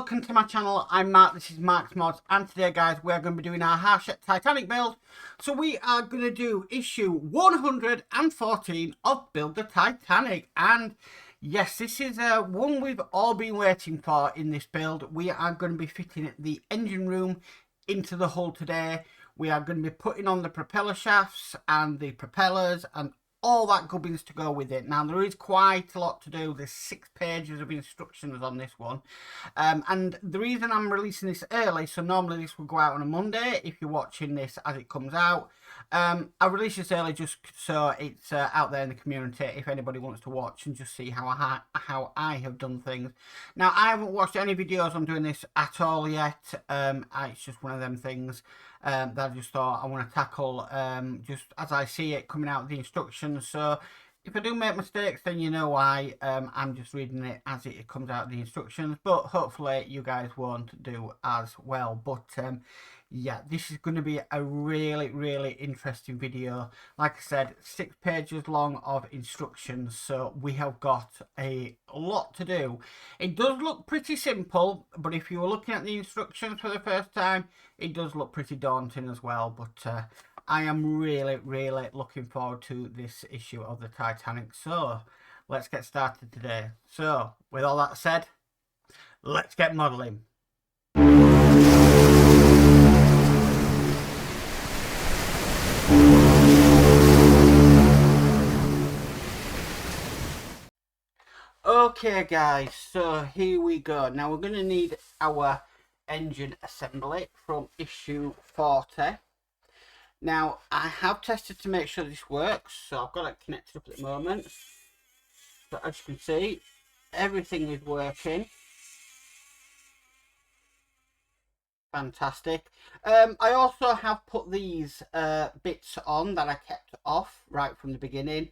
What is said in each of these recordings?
welcome to my channel. I'm Mark, this is Mark's Mods, and today guys we're going to be doing our Harsh Titanic build. So we are going to do issue 114 of Build the Titanic, and yes, this is one we've all been waiting for in this build. We are going to be fitting the engine room into the hull today. We are going to be putting on the propeller shafts and the propellers and all that gubbins to go with it. Now there is quite a lot to do. There's 6 pages of instructions on this one, and the reason I'm releasing this early, so normally this will go out on a Monday if you're watching this as it comes out. I release this early just so it's out there in the community if anybody wants to watch and just see how I have done things. Now I haven't watched any videos on doing this at all yet. It's just one of them things that I just thought I want to tackle just as I see it coming out of the instructions. So if I do make mistakes, then you know why. I'm just reading it as it comes out of the instructions, but hopefully you guys won't do as well. But yeah, this is going to be a really interesting video. Like I said, 6 pages long of instructions, so we have got a lot to do. It does look pretty simple, but if you were looking at the instructions for the first time, it does look pretty daunting as well. But I am really looking forward to this issue of the Titanic. So let's get started today. So with all that said, let's get modelling. Okay guys, so here we go. Now we're going to need our engine assembly from issue 40. Now I have tested to make sure this works, so I've got it connected up at the moment. So as you can see, everything is working. Fantastic. I also have put these bits on that I kept off right from the beginning.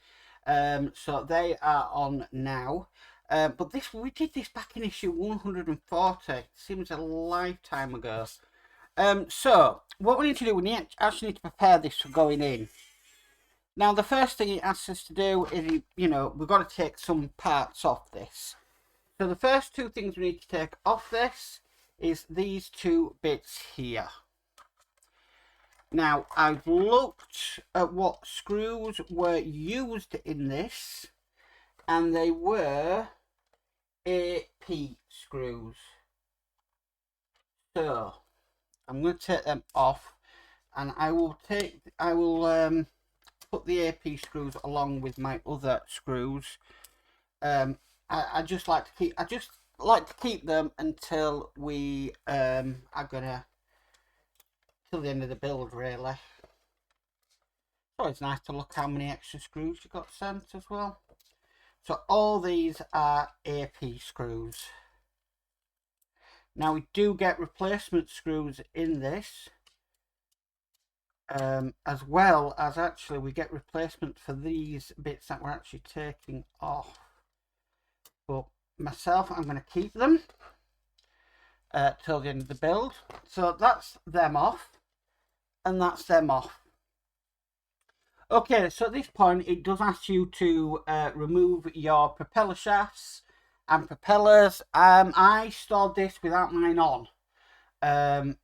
So they are on now. But we did this back in issue 140. It seems a lifetime ago. So what we need to do, we actually need to prepare this for going in. Now the first thing it asks us to do is, we've got to take some parts off this. So the first 2 things we need to take off this is these 2 bits here. Now I've looked at what screws were used in this, and they were AP screws. So I'm going to take them off, and I will put the AP screws along with my other screws. I just like to keep them until we till the end of the build, really. So it's nice to look how many extra screws you got sent as well. So all these are AP screws. Now we do get replacement screws in this, as well as actually we get replacement for these bits that we're actually taking off. But myself, I'm going to keep them till the end of the build. So that's them off, and that's them off. Okay, so at this point it does ask you to remove your propeller shafts and propellers. I stored this without mine on,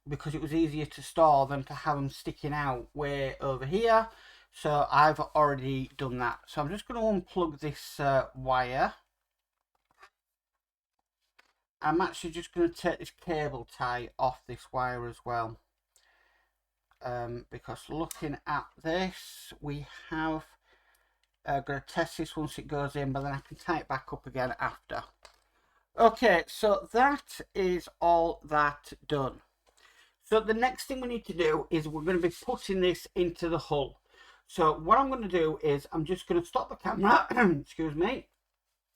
because it was easier to store than to have them sticking out way over here. So I've already done that. So I'm just going to unplug this wire. I'm actually just going to take this cable tie off this wire as well, because looking at this, we have got to test this once it goes in, but then I can tie it back up again after. Okay, so that is all that done. So the next thing we need to do is we're going to be putting this into the hull. So what I'm going to do is I'm just going to stop the camera, excuse me,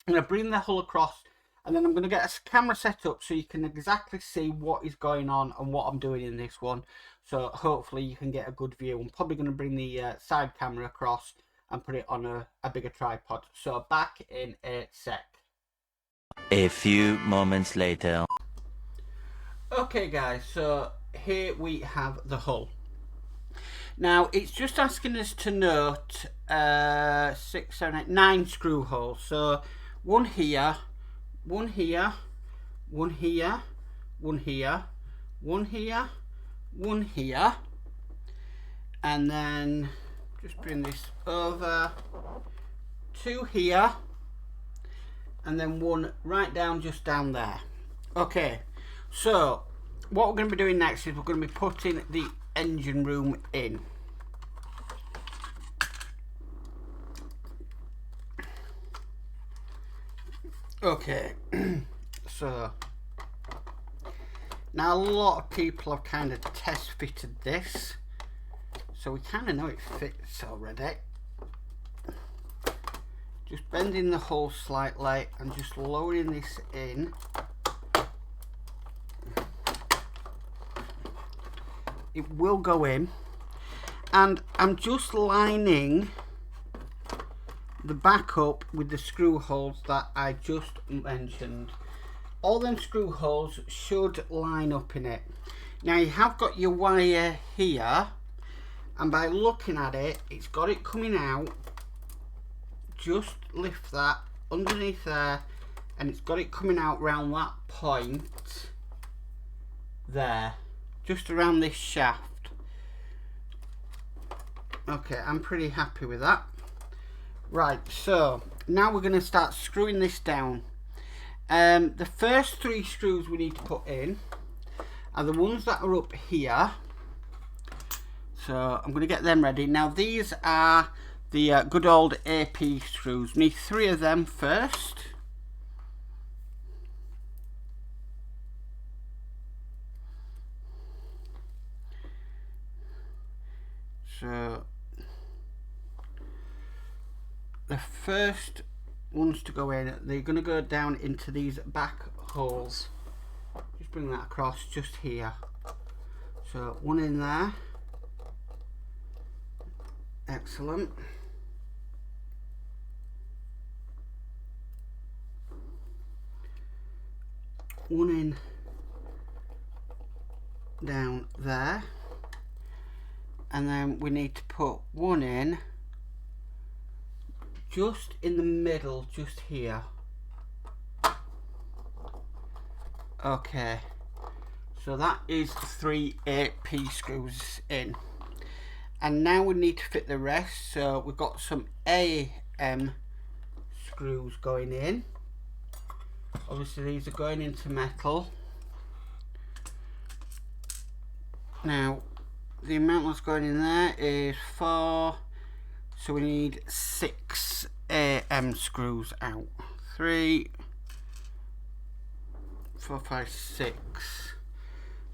I'm going to bring the hull across, and then I'm going to get a camera set up so you can exactly see what is going on and what I'm doing in this one. So hopefully you can get a good view. I'm probably going to bring the side camera across and put it on a bigger tripod. So back in a sec. A few moments later. Okay guys, so here we have the hull. Now it's just asking us to note 6, 7, 8, 9 screw holes. So one here, one here, one here, one here, one here, one here, and then just bring this over, two here, and then one right down, just down there. Okay, so what we're going to be doing next is we're going to be putting the engine room in. Okay, so now a lot of people have kind of test fitted this, so we kind of know it fits already. Just bending the hole slightly and just lowering this in. It will go in, and I'm just lining the back up with the screw holes that I just mentioned. All them screw holes should line up in it. Now you have got your wire here, and by looking at it, it's got it coming out. Just lift that underneath there, and it's got it coming out round that point there, just around this shaft. Okay, I'm pretty happy with that. Right, so now we're going to start screwing this down. The first three screws we need to put in are the ones that are up here. So I'm going to get them ready. Now these are the good old AP screws. We need three of them first. So the first ones to go in, they're going to go down into these back holes. Just bring that across just here. So one in there. Excellent. One in down there, and then we need to put one in just in the middle, just here. Okay, so that is 3 8p screws in, and now we need to fit the rest. So we've got some AM screws going in. Obviously these are going into metal. Now the amount that's going in there is 4, so we need 6 AM screws out. 3, 4, 5, 6.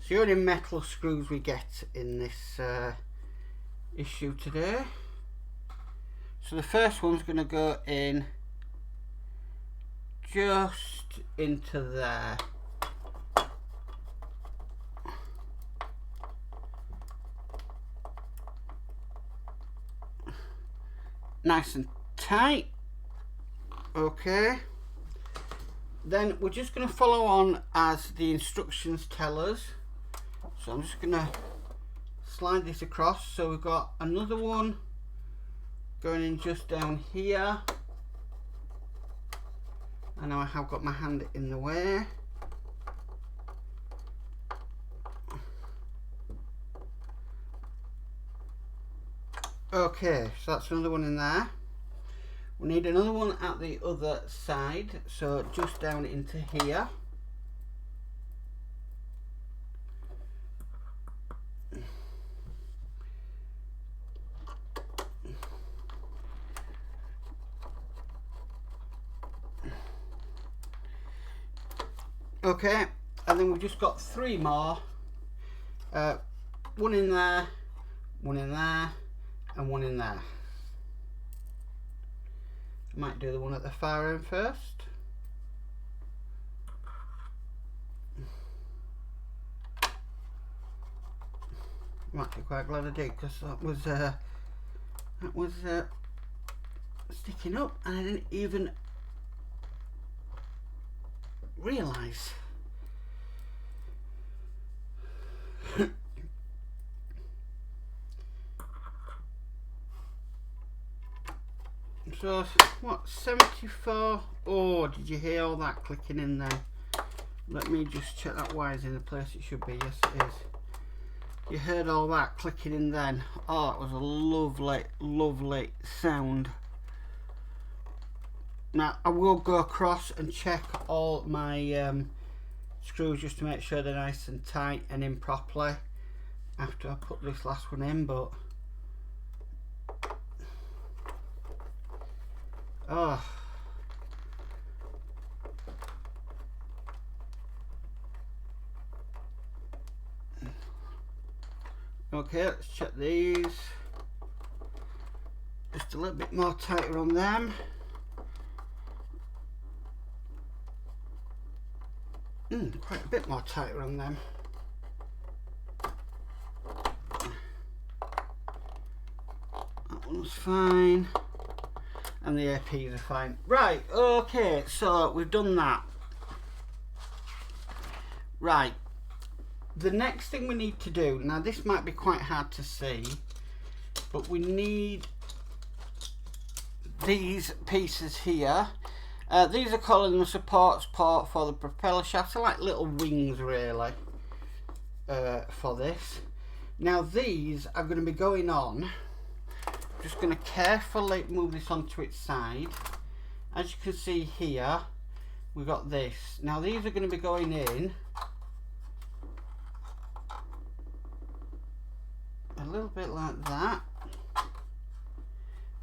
So the only metal screws we get in this issue today. So the first one's going to go in just into there. Nice and tight. Okay. Then we're just going to follow on as the instructions tell us. So I'm just going to slide this across. So we've got another one going in just down here. I know I have got my hand in the way. Okay, so that's another one in there. We need another one at the other side, so just down into here. Okay, and then we've just got 3 more. One in there, one in there, and one in there. I might do the one at the far end first. I'm actually quite glad I did, because that was sticking up and I didn't even realise. So what, 74? Oh, did you hear all that clicking in there? Let me just check that wire's in the place it should be. Yes, it is. You heard all that clicking in then. Oh, it was a lovely, lovely sound. Now, I will go across and check all my screws just to make sure they're nice and tight and in properly after I put this last one in, but oh, okay, let's check these. Just a little bit more tighter on them. Quite a bit more tighter on them. That one's fine. And the APs are fine. Right, okay, so we've done that. Right, the next thing we need to do, now this might be quite hard to see, but we need these pieces here. These are calling the supports part for the propeller shafts. They're like little wings really for this. Now these are going to be going on. Just going to carefully move this onto its side. As you can see here, we've got this. Now these are going to be going in a little bit like that,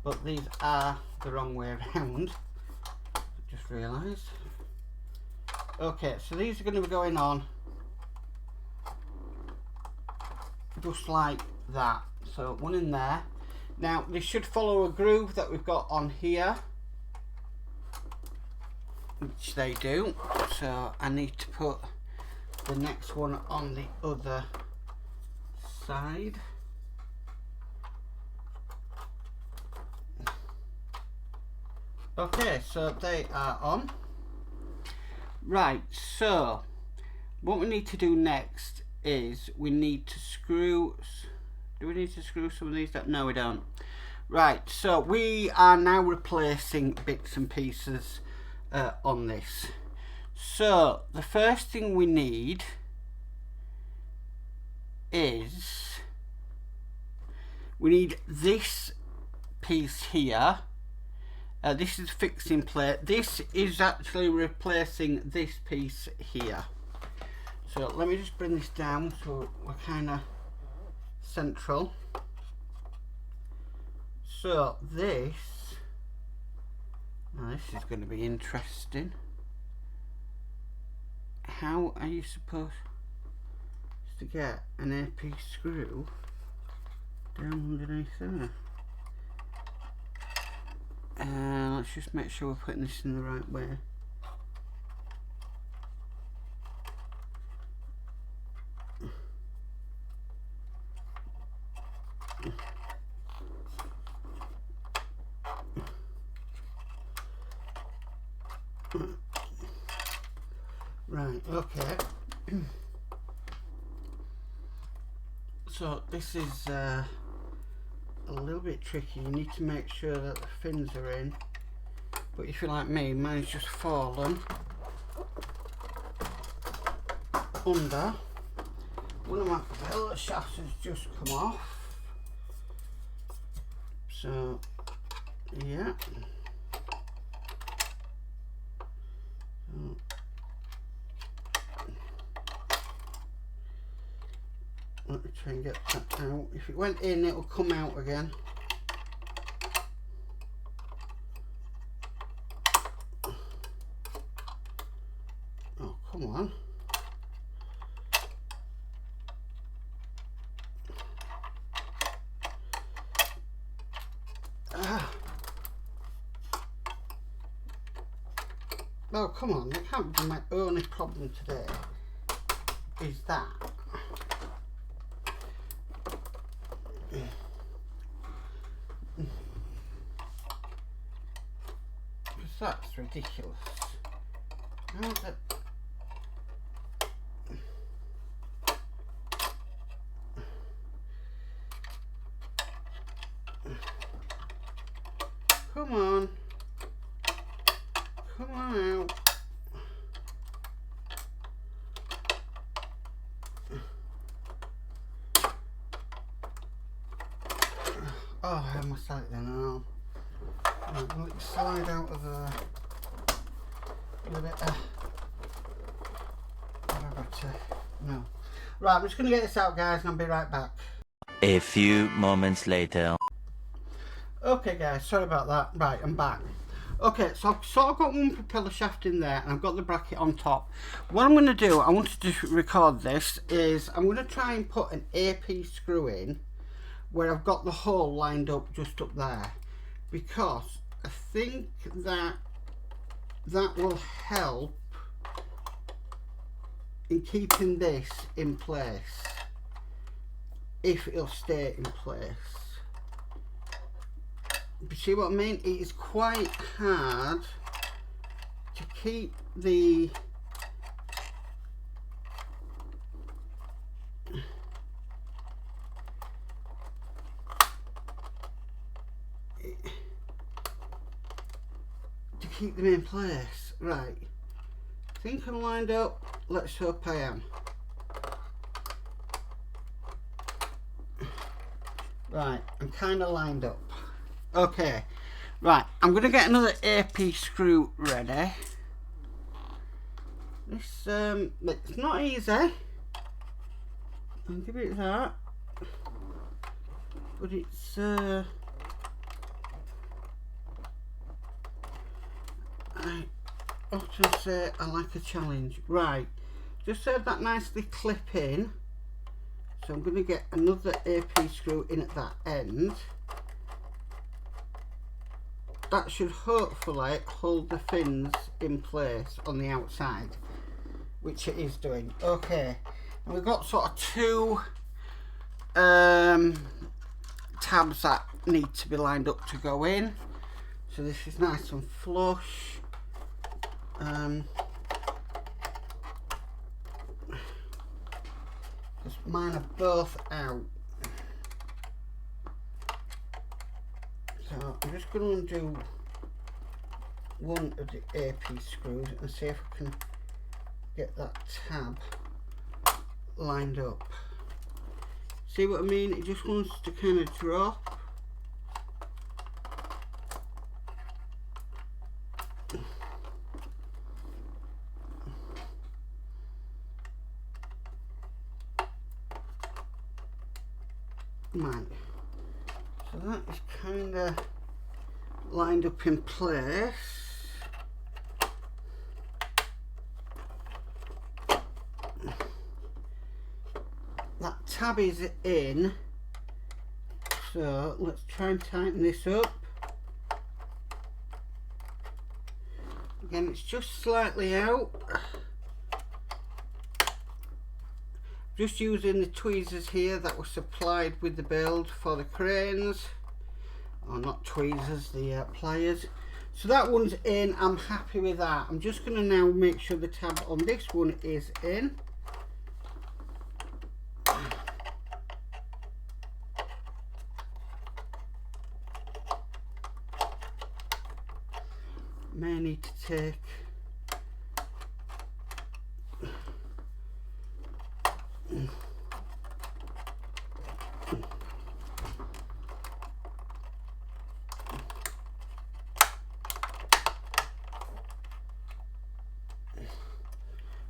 but these are the wrong way around. Just realised. Okay, so these are going to be going on just like that. So one in there. Now this should follow a groove that we've got on here, which they do. So I need to put the next one on the other side. Okay, so they are on. Right, so what we need to do next is we need to screw. Do we need to screw some of these down? No, we don't. Right, so we are now replacing bits and pieces on this. So the first thing we need is this piece here. This is fixing plate. This is actually replacing this piece here. So let me just bring this down so we're kind of central. So this, now this is going to be interesting. How are you supposed to get an AP screw down underneath there? Let's just make sure we're putting this in the right way. Right, okay. So this is a little bit tricky. You need to make sure that the fins are in, but if you're like me, mine's just fallen under. One of my propeller shafts has just come off, so yeah. Let me try and get that out. If it went in, it'll come out again. Oh, come on. Oh, come on. That can't be my only problem today. Is that. That's ridiculous. How the... Come on. Come on out. Oh, I almost had it then. Oh. Right, will it slide out of there? With it, no. Right, I'm just going to get this out, guys, and I'll be right back. A few moments later. Okay, guys, sorry about that. Right, I'm back. Okay, so I've sort of got one propeller shaft in there, and I've got the bracket on top. What I'm going to do, I wanted to record this, is I'm going to try and put an AP screw in where I've got the hole lined up just up there, because I think that will help in keeping this in place, if it'll stay in place. You see what I mean? It is quite hard to keep the them in place. Right, I think I'm lined up. Let's hope I am. Right, I'm kind of lined up. Okay, right, I'm going to get another AP screw ready. This, it's not easy, I'll give it that, but it's, I often say I like a challenge. Right, just so that nicely clip in, so I'm going to get another AP screw in at that end. That should hopefully hold the fins in place on the outside, which it is doing. Okay, and we've got sort of two tabs that need to be lined up to go in. So this is nice and flush. Because mine are both out. So I'm just going to undo one of the AP screws and see if I can get that tab lined up. See what I mean? It just wants to kind of drop. Right, so that is kind of lined up in place. That tab is in, so let's try and tighten this up. Again, it's just slightly out. Just using the tweezers here that were supplied with the build for the cranes, or not tweezers, the pliers. So that one's in. I'm happy with that. I'm just going to now make sure the tab on this one is in. May need to take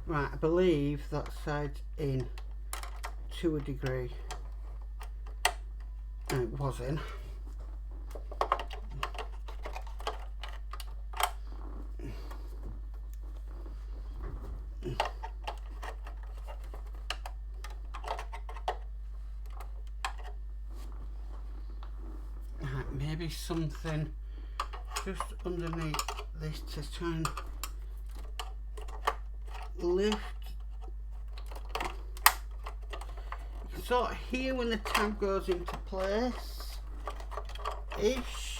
right, I believe that side's in to a degree. And it was in. Maybe something just underneath this to try and lift. You can sort of hear when the tab goes into place ish.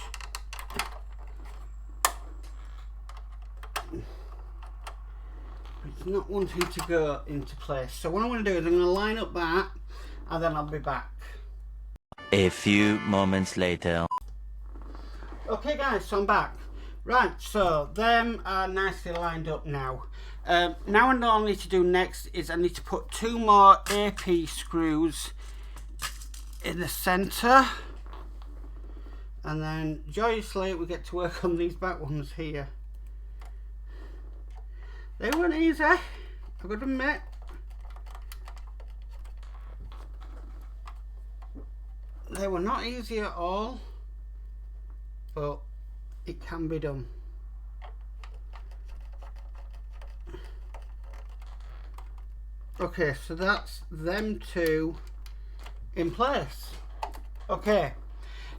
It's not wanting to go into place. So what I'm going to do is I'm going to line up that and then I'll be back. A few moments later. Okay guys, so I'm back. Right, so them are nicely lined up now. Now what I need to do next is I need to put two more AP screws in the centre. And then joyously we get to work on these back ones here. They weren't easy, I've got to admit. They were not easy at all, but it can be done. Okay, so that's them two in place. Okay,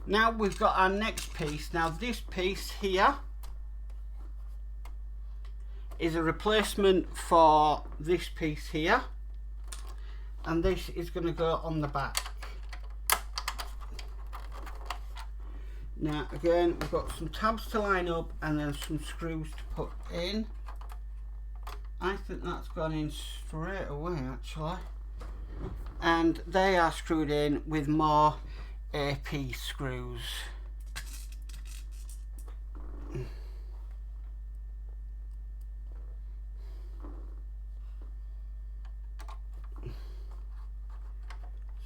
now we've got our next piece. Now this piece here is a replacement for this piece here, and this is going to go on the back. Now again, we've got some tabs to line up and then some screws to put in. I think that's gone in straight away actually, and they are screwed in with more AP screws.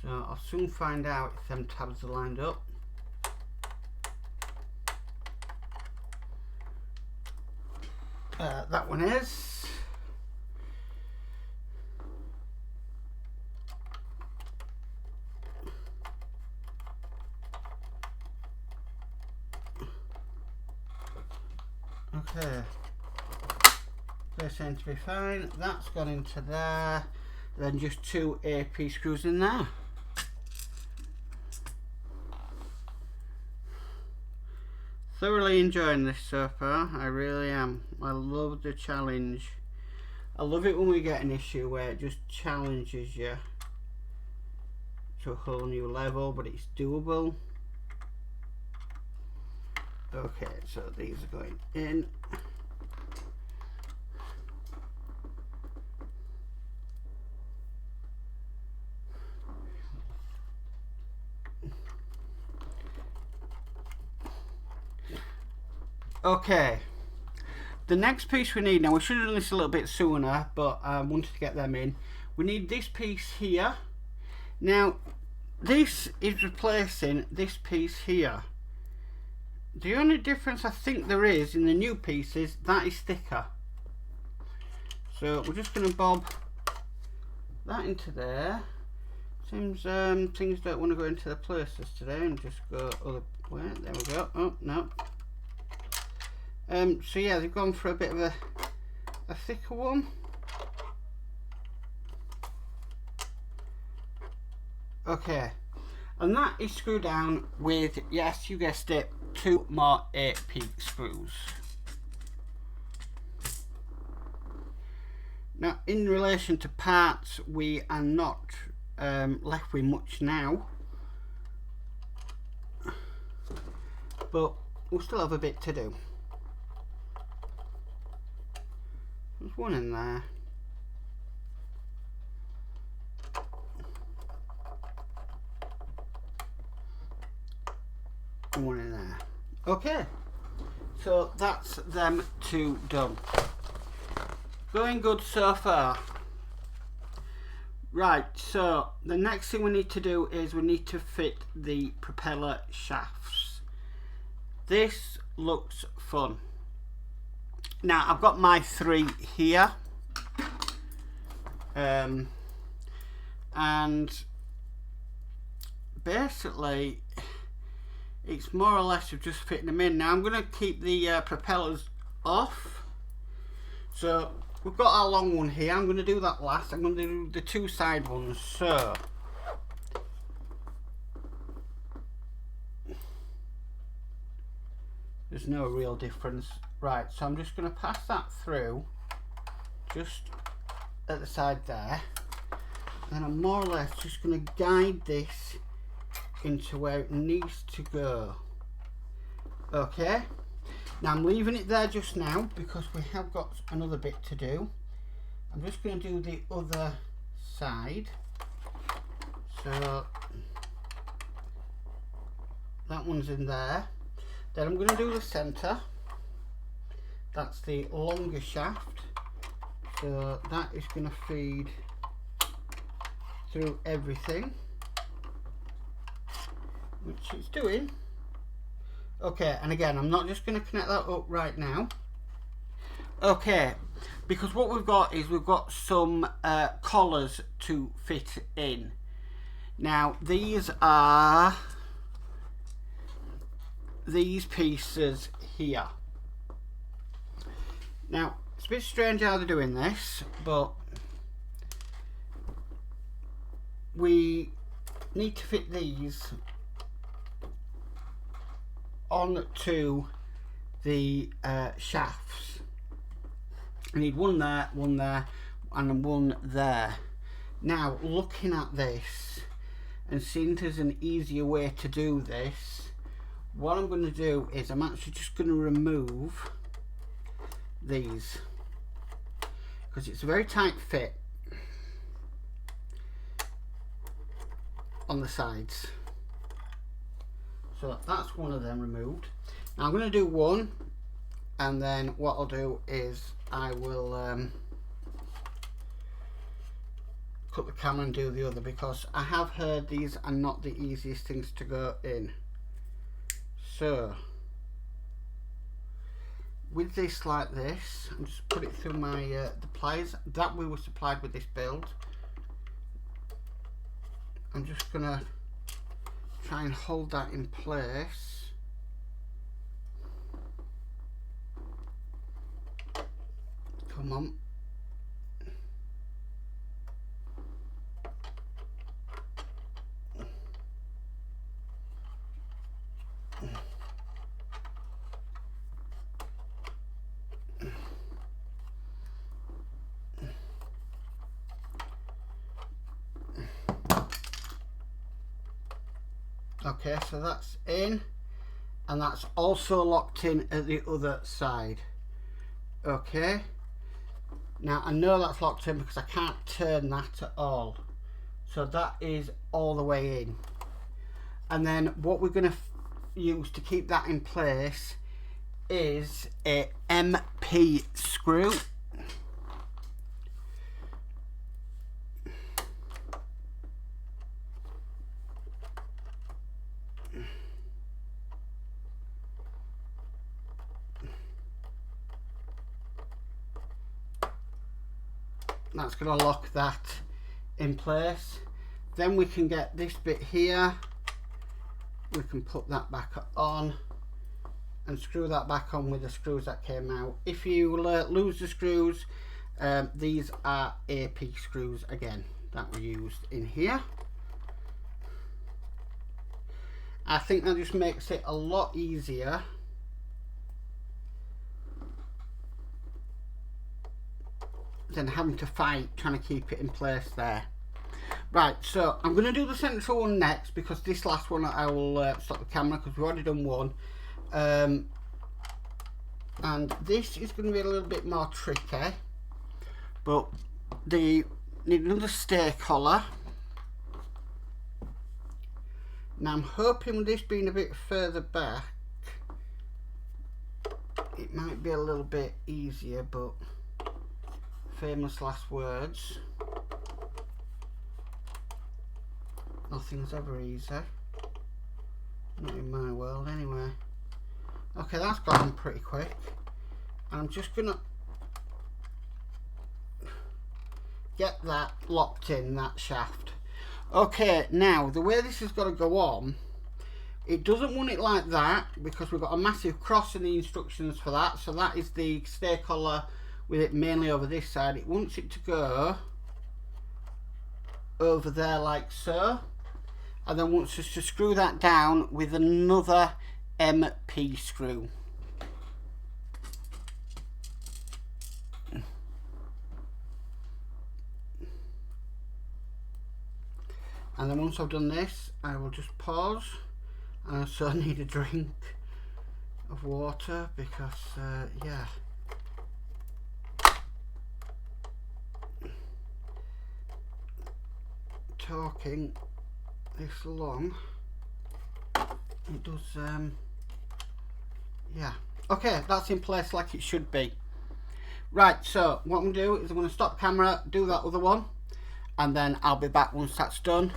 So I'll soon find out if them tabs are lined up. That one is. Okay, they seem to be fine. That's gone into there. Then just two AP screws in there. Thoroughly enjoying this so far, I really am. I love the challenge. I love it when we get an issue where it just challenges you to a whole new level, but it's doable. Okay, so these are going in. Okay, the next piece we need, now we should have done this a little bit sooner, but I wanted to get them in. We need this piece here. Now, this is replacing this piece here. The only difference I think there is in the new pieces, that is thicker. So we're just going to bob that into there. Seems things don't want to go into the places today and just go other way. There we go. Oh, no. So yeah, they've gone for a bit of a thicker one. Okay, and that is screwed down with, yes, you guessed it, two more 8p screws. Now, in relation to parts, we are not left with much now, but we'll still have a bit to do. There's one in there. One in there. Okay, so that's them two done. Going good so far. Right, so the next thing we need to do is we need to fit the propeller shafts. This looks fun. Now I've got my 3 here, and basically it's more or less of just fitting them in. Now I'm going to keep the propellers off, so we've got our long one here. I'm going to do that last. I'm going to do the 2 side ones. So there's no real difference. Right, so I'm just going to pass that through just at the side there, and I'm more or less just going to guide this into where it needs to go. Okay, now I'm leaving it there just now because we have got another bit to do. I'm just going to do the other side. So that one's in there. Then I'm going to do the centre. That's the longer shaft, so that is going to feed through everything, which it's doing. Okay, and again, I'm not just going to connect that up right now. Okay, because what we've got is we've got some collars to fit in. Now, these are these pieces here. Now, it's a bit strange how they're doing this, but we need to fit these onto the shafts. I need one there, and one there. Now, looking at this and seeing there's an easier way to do this, what I'm going to do is I'm actually just going to remove these, because it's a very tight fit on the sides. So that's one of them removed. Now I'm going to do one, and then what I'll do is I will cut the camera and do the other, because I have heard these are not the easiest things to go in. So with this like this, I'm just put it through my the pliers that we were supplied with this build. I'm just gonna try and hold that in place. Come on. Okay, so that's in, and that's also locked in at the other side. Okay, now I know that's locked in because I can't turn that at all, so that is all the way in. And then what we're going to use to keep that in place is a MP screw. That's going to lock that in place. Then we can get this bit here, we can put that back on and screw that back on with the screws that came out. If you lose the screws, these are AP screws again that were used in here. I think that just makes it a lot easier than having to fight trying to keep it in place there. Right, so I'm going to do the central one next, because this last one I will stop the camera because we've already done one. And this is going to be a little bit more tricky, but need another stay collar. Now I'm hoping with this being a bit further back it might be a little bit easier, but famous last words, nothing's ever easy, not in my world anyway. Okay, that's gone pretty quick, and I'm just gonna get that locked in, that shaft. Okay, now the way this has got to go on, it doesn't want it like that because we've got a massive cross in the instructions for that. So that is the stay collar with it mainly over this side. It wants it to go over there like so, and then wants us to screw that down with another MP screw. And then once I've done this, I will just pause, and I also need a drink of water because yeah, talking this long, it does yeah. Okay, that's in place like it should be. Right, so what I'm going to do is I'm going to stop camera, do that other one, and then I'll be back once that's done.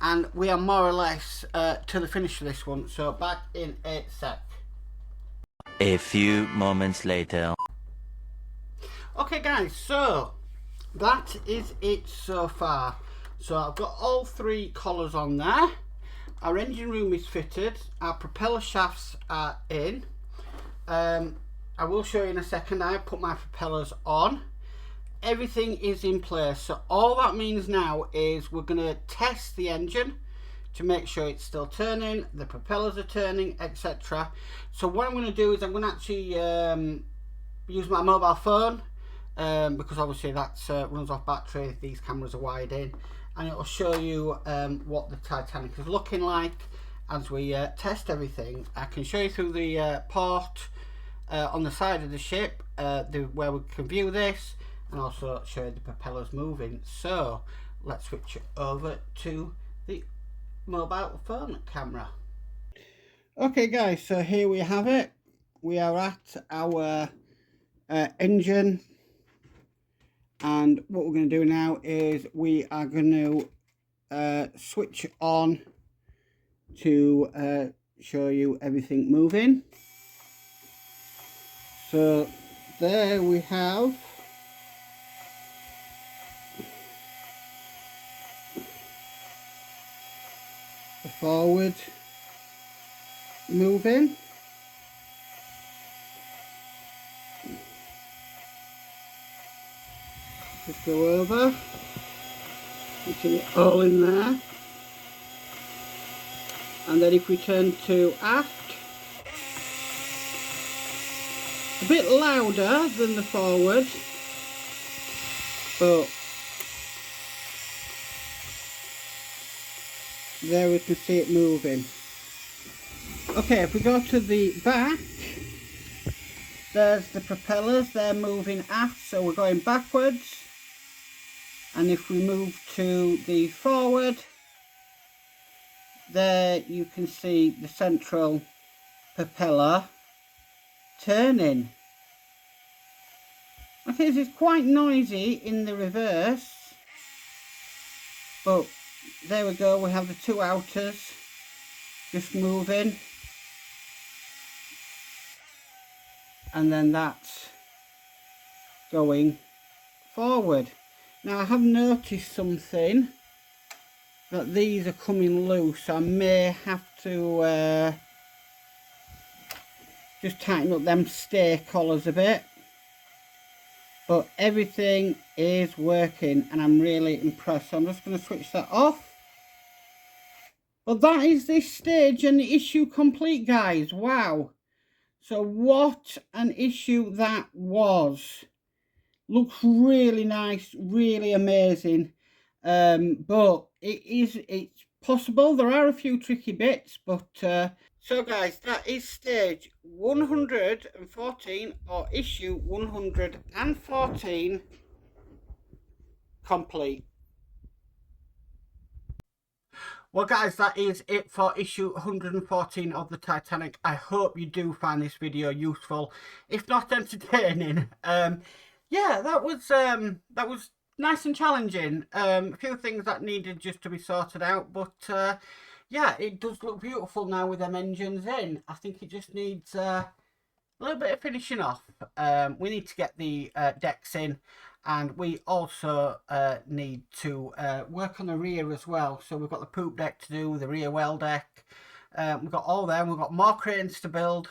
And we are more or less to the finish of this one, so back in a sec. A few moments later. Okay guys, so that is it so far. So I've got all three collars on there. Our engine room is fitted. Our propeller shafts are in. I will show you in a second. I put my propellers on. Everything is in place. So all that means now is we're going to test the engine to make sure it's still turning, the propellers are turning, etc. So what I'm going to do is I'm going to actually use my mobile phone, because obviously that runs off battery. These cameras are wired in, and it will show you what the Titanic is looking like as we test everything. I can show you through the port on the side of the ship where we can view this, and also show you the propellers moving. So let's switch over to the mobile phone camera. Okay guys, so here we have it. We are at our engine, and what we're going to do now is we are going to switch on to show you everything moving. So there we have the forward moving. Just go over, putting it all in there, and then if we turn to aft, a bit louder than the forward, but there we can see it moving. Okay, if we go to the back, there's the propellers, they're moving aft, so we're going backwards. And if we move to the forward, there you can see the central propeller turning. Okay, this is quite noisy in the reverse, but there we go, we have the two outers just moving, and then that's going forward. Now I have noticed something, that these are coming loose. I may have to just tighten up them steer collars a bit, but everything is working and I'm really impressed. So I'm just going to switch that off. But that is this stage and the issue complete, guys. Wow. So what an issue that was. Looks really nice, really amazing. But it's possible. There are a few tricky bits, but so guys, that is stage 114 or issue 114 complete. Well guys, that is it for issue 114 of the Titanic. I hope you do find this video useful, if not entertaining. Yeah, that was nice and challenging. A few things that needed just to be sorted out, but yeah, it does look beautiful now with them engines in. I think it just needs a little bit of finishing off. We need to get the decks in, and we also need to work on the rear as well. So we've got the poop deck to do, the rear well deck. We've got all them. We've got more cranes to build,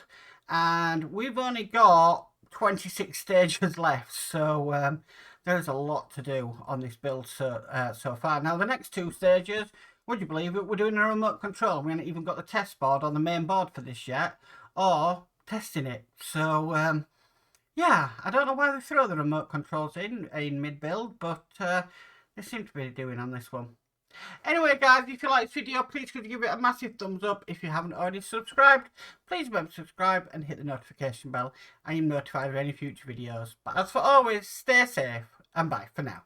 and we've only got 26 stages left. So there's a lot to do on this build so far. Now the next two stages, would you believe it, we're doing a remote control. We haven't even got the test board on the main board for this yet, or testing it. So yeah, I don't know why they throw the remote controls in mid-build, but they seem to be doing on this one. Anyway guys, if you like this video, please could you give it a massive thumbs up. If you haven't already subscribed, please remember to subscribe and hit the notification bell. I am notified of any future videos. But as for always, stay safe and bye for now.